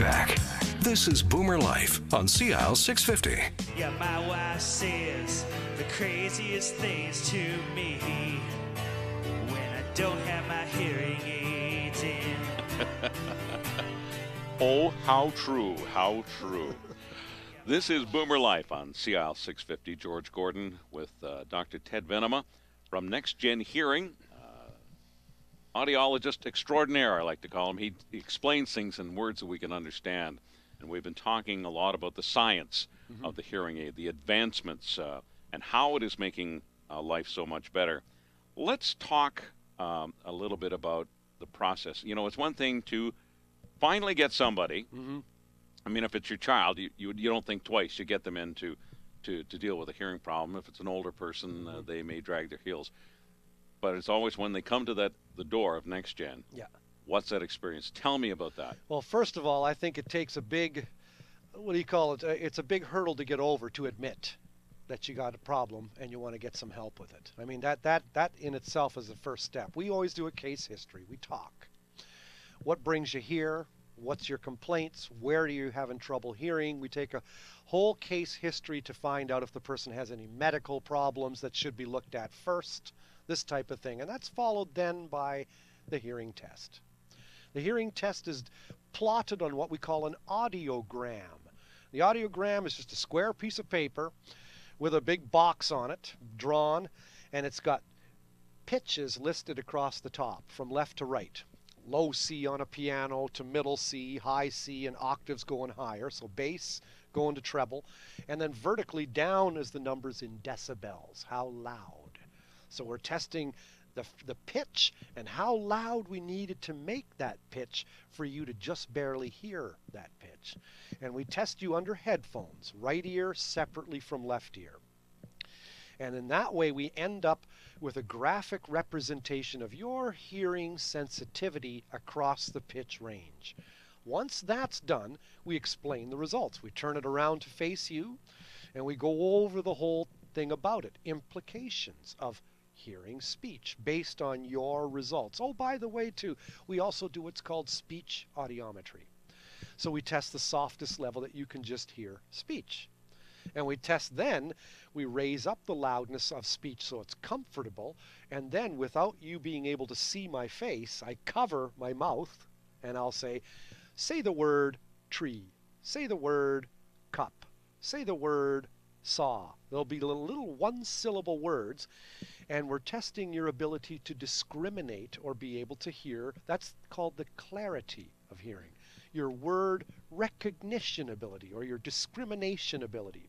back. This is Boomer Life on CL 650. Yeah, my wife says the craziest things to me when I don't have my hearing aids in. Oh, how true, how true. This is Boomer Life on CL 650. George Gordon with Dr. Ted Venema from NexGenHearing. Audiologist extraordinaire, I like to call him. He explains things in words that we can understand. And we've been talking a lot about the science of the hearing aid, the advancements, and how it is making life so much better. Let's talk a little bit about the process. You know, it's one thing to finally get somebody. I mean, if it's your child, you don't think twice. You get them in to deal with a hearing problem. If it's an older person, they may drag their heels. But it's always when they come to the door of NexGen. Yeah. What's that experience? Tell me about that. Well, first of all, I think it takes a big, what do you call it? It's a big hurdle to get over to admit that you got a problem and you want to get some help with it. I mean, that in itself is the first step. We always do a case history. We talk. What brings you here? What's your complaints? Where are you having trouble hearing? We take a whole case history to find out if the person has any medical problems that should be looked at first, this type of thing. And that's followed then by the hearing test. The hearing test is plotted on what we call an audiogram. The audiogram is just a square piece of paper with a big box on it, drawn, and it's got pitches listed across the top from left to right. Low C on a piano to middle C, high C, and octaves going higher, so bass going to treble. And then vertically down is the numbers in decibels, how loud. So we're testing the pitch and how loud we needed to make that pitch for you to just barely hear that pitch. And we test you under headphones, right ear separately from left ear. And in that way we end up with a graphic representation of your hearing sensitivity across the pitch range. Once that's done, we explain the results. We turn it around to face you and we go over the whole thing about it, implications of hearing speech based on your results. Oh, by the way, too, we also do what's called speech audiometry. So we test the softest level that you can just hear speech. And we test then, we raise up the loudness of speech so it's comfortable, and then without you being able to see my face, I cover my mouth and I'll say the word tree, say the word cup, say the word saw. There'll be little one-syllable words, and we're testing your ability to discriminate or be able to hear. That's called the clarity of hearing. Your word recognition ability or your discrimination ability.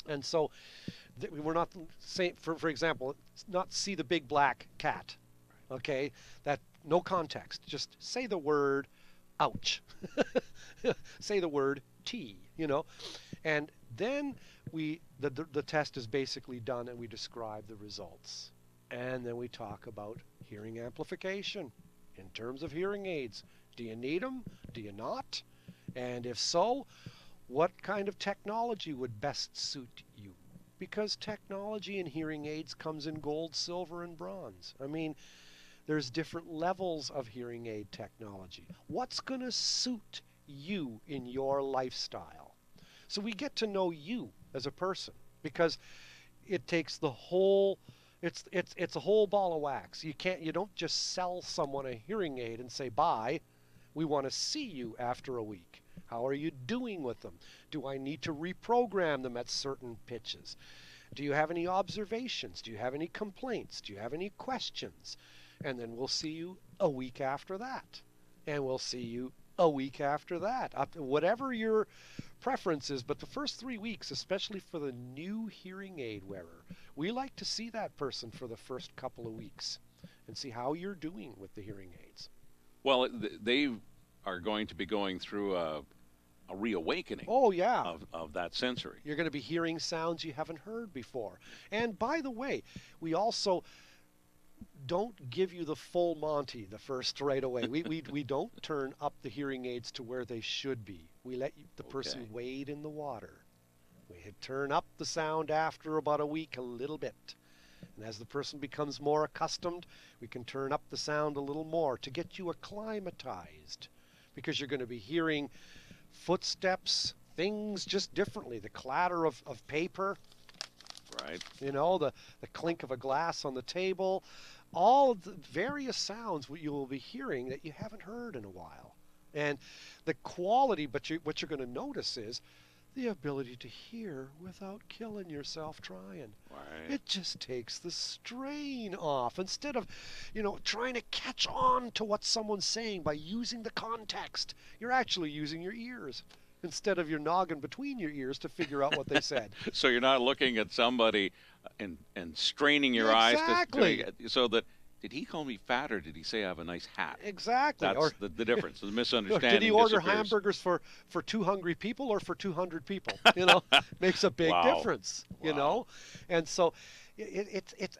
And so we're not saying, for example, not see the big black cat, okay? That no context. Just say the word ouch. Say the word tea, you know. And then the test is basically done and we describe the results. And then we talk about hearing amplification in terms of hearing aids. Do you need them? Do you not? And if so, what kind of technology would best suit you? Because technology in hearing aids comes in gold, silver, and bronze. I mean, there's different levels of hearing aid technology. What's going to suit you in your lifestyle? So we get to know you as a person, because it takes the whole, it's a whole ball of wax. You don't just sell someone a hearing aid and say bye. We want to see you after a week. How are you doing with them? Do I need to reprogram them at certain pitches? Do you have any observations? Do you have any complaints? Do you have any questions? And then we'll see you a week after that. And we'll see you a week after that. Whatever your preference is, but the first 3 weeks, especially for the new hearing aid wearer, we like to see that person for the first couple of weeks and see how you're doing with the hearing aids. Well, they are going to be going through a reawakening. Oh, yeah. Of that sensory. You're going to be hearing sounds you haven't heard before. And by the way, we also don't give you the full Monty the first right away. We don't turn up the hearing aids to where they should be. We let the person wade in the water. We turn up the sound after about a week a little bit. And as the person becomes more accustomed, we can turn up the sound a little more to get you acclimatized, because you're going to be hearing footsteps, things just differently. The clatter of paper, Right. you know, the clink of a glass on the table, all of the various sounds you will be hearing that you haven't heard in a while. And the quality, but what you're going to notice is the ability to hear without killing yourself trying. Right. It just takes the strain off. Instead of, trying to catch on to what someone's saying by using the context, you're actually using your ears instead of your noggin between your ears to figure out what they said. So you're not looking at somebody and straining your eyes so that, did he call me fat or did he say I have a nice hat? Exactly. That's the difference. The misunderstanding Did he order disappears. hamburgers for 2 hungry people or for 200 people? Makes a big difference, And so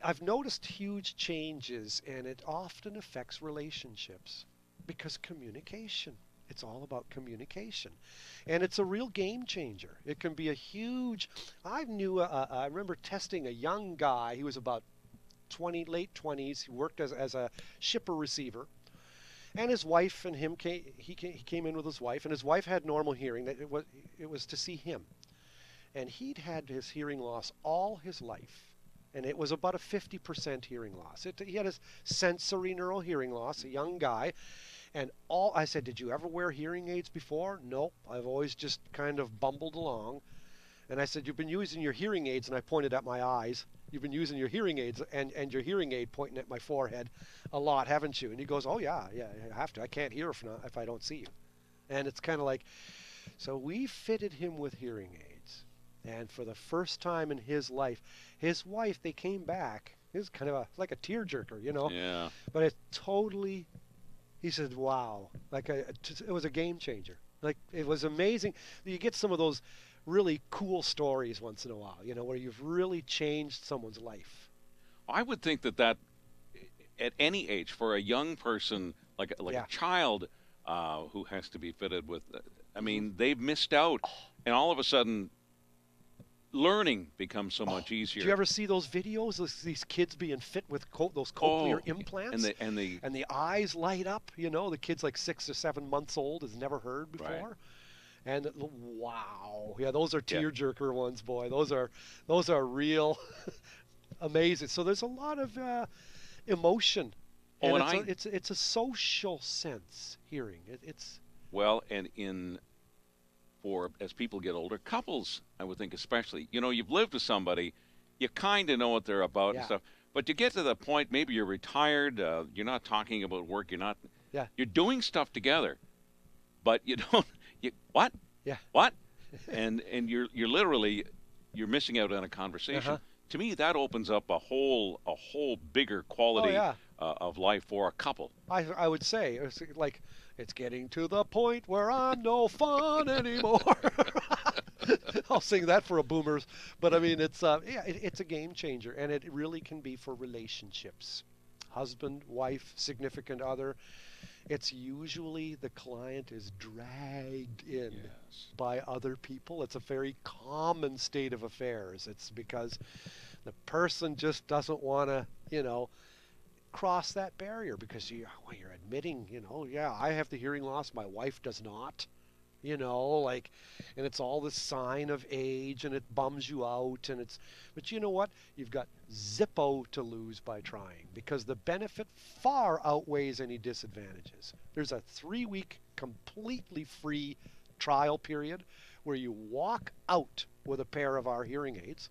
I've noticed huge changes, and it often affects relationships because communication. It's all about communication. And it's a real game changer. It can be a huge... I remember testing a young guy. He was about late 20s. He worked as a shipper receiver. And his wife and him he came in with his wife, and his wife had normal hearing. It was to see him. And he'd had his hearing loss all his life. And it was about a 50% hearing loss. He had a sensory neural hearing loss, a young guy. And I said, did you ever wear hearing aids before? Nope. I've always just kind of bumbled along. And I said, you've been using your hearing aids, and I pointed at my eyes. You've been using your hearing aids and your hearing aid pointing at my forehead a lot, haven't you? And he goes, oh, yeah, I have to. I can't hear if I don't see you. And it's kind of like, so we fitted him with hearing aids. And for the first time in his life, his wife, they came back. It was kind of like a tearjerker, Yeah. But it totally, he said, wow. It was a game changer. Like, it was amazing. You get some of those really cool stories once in a while, where you've really changed someone's life. I would think that at any age, for a young person, like a child who has to be fitted with, they've missed out. And all of a sudden, learning becomes so much easier. Do you ever see those videos, these kids being fit with those cochlear implants? And the eyes light up, the kid's like 6 or 7 months old, has never heard before. Right. And wow, those are tearjerker ones, boy. Those are real amazing. So there's a lot of emotion. And it's a social sense, hearing. As people get older, couples, I would think especially, you've lived with somebody, you kind of know what they're about and stuff. But you get to the point, maybe you're retired, you're not talking about work, you're doing stuff together, but you don't. What? Yeah. What? And you're literally missing out on a conversation. To me, that opens up a whole bigger quality of life for a couple. I would say it's getting to the point where I'm no fun anymore. I'll sing that for a boomers, but it's a game changer, and it really can be for relationships, husband, wife, significant other. It's usually the client is dragged in by other people. It's a very common state of affairs. It's because the person just doesn't want to, cross that barrier because you're admitting, I have the hearing loss, my wife does not. And it's all this sign of age, and it bums you out, but you know what? You've got zippo to lose by trying, because the benefit far outweighs any disadvantages. There's a 3-week completely free trial period where you walk out with a pair of our hearing aids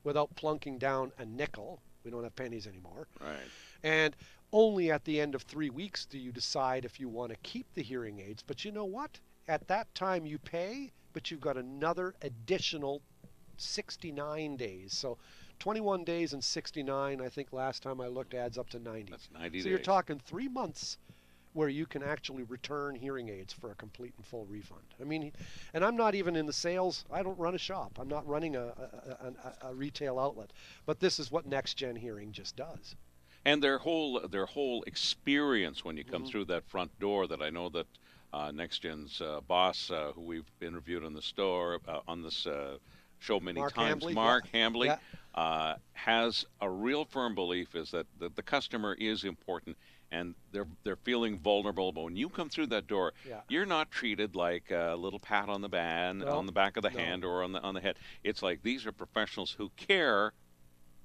without plunking down a nickel. We don't have pennies anymore. Right. And only at the end of 3 weeks do you decide if you want to keep the hearing aids. But you know what? At that time you pay, but you've got another additional 69 days. So 21 days and 69, I think last time I looked, adds up to 90. That's 90 days. So you're talking 3 months where you can actually return hearing aids for a complete and full refund. And I'm not even in the sales. I don't run a shop. I'm not running a retail outlet. But this is what NexGenHearing just does. And their whole experience when you come through that front door, that I know that NexGen's boss, who we've interviewed on the store on this show many times, Mark Hambly, has a real firm belief is that the customer is important, and they're feeling vulnerable. But when you come through that door, Yeah. you're not treated like a little pat on the on the back of the hand or on the head. It's like these are professionals who care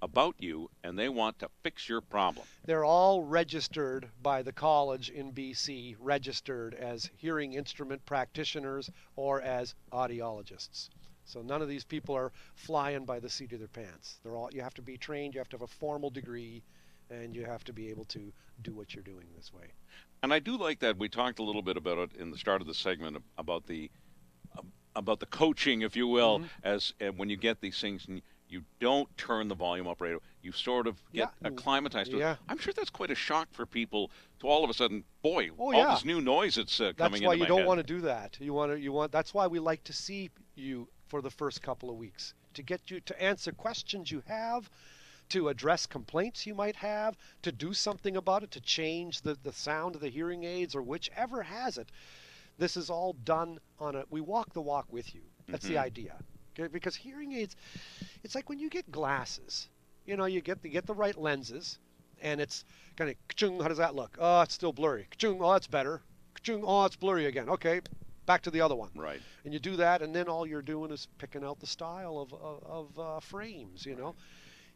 about you, and they want to fix your problem. They're all registered by the college in BC, registered as hearing instrument practitioners or as audiologists. So none of these people are flying by the seat of their pants. You have to be trained, you have to have a formal degree, and you have to be able to do what you're doing this way. And I do like that we talked a little bit about it in the start of the segment about the coaching, if you will, as when you get these things and you don't turn the volume up right away. You sort of get acclimatized to it. I'm sure that's quite a shock for people to all of a sudden, boy, all this new noise that's coming into my head. That's why you don't want to do that. You want. That's why we like to see you for the first couple of weeks, to get you to answer questions you have, to address complaints you might have, to do something about it, to change the sound of the hearing aids or whichever has it. This is all done we walk the walk with you. That's the idea. Okay? Because hearing aids, it's like when you get glasses. You know, you get the right lenses, and it's kind of, ka-chung, how does that look? Oh, it's still blurry. Ka-chung, oh, that's better. Ka-chung, oh, it's blurry again. Okay, back to the other one. Right. And you do that, and then all you're doing is picking out the style of frames, you know.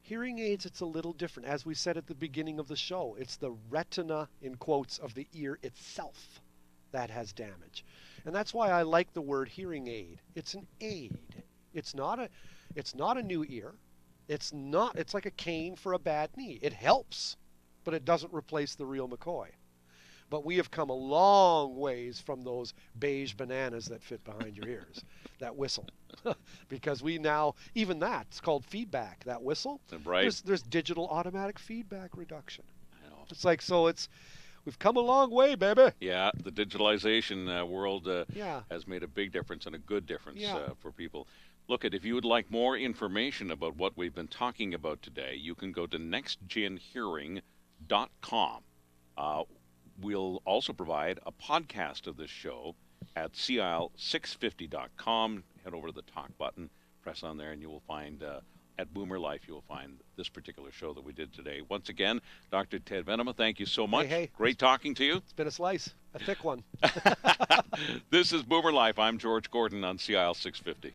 Hearing aids, it's a little different. As we said at the beginning of the show, it's the retina, in quotes, of the ear itself that has damage. And that's why I like the word hearing aid. It's an aid. It's not a new ear. It's like a cane for a bad knee. It helps, but it doesn't replace the real McCoy. But we have come a long ways from those beige bananas that fit behind your ears, that whistle. Because we now, even that, it's called feedback, that whistle. Right. There's digital automatic feedback reduction. I know. It's like, we've come a long way, baby. Yeah, the digitalization world has made a big difference and a good difference for people. Look, if you would like more information about what we've been talking about today, you can go to NexGenHearing.com. We'll also provide a podcast of this show at CIL650.com. Head over to the talk button, press on there, and you will find, at BoomerLife, you will find this particular show that we did today. Once again, Dr. Ted Venema, thank you so much. Hey. Great talking to you. It's been a slice, a thick one. This is BoomerLife. I'm George Gordon on CIL 650.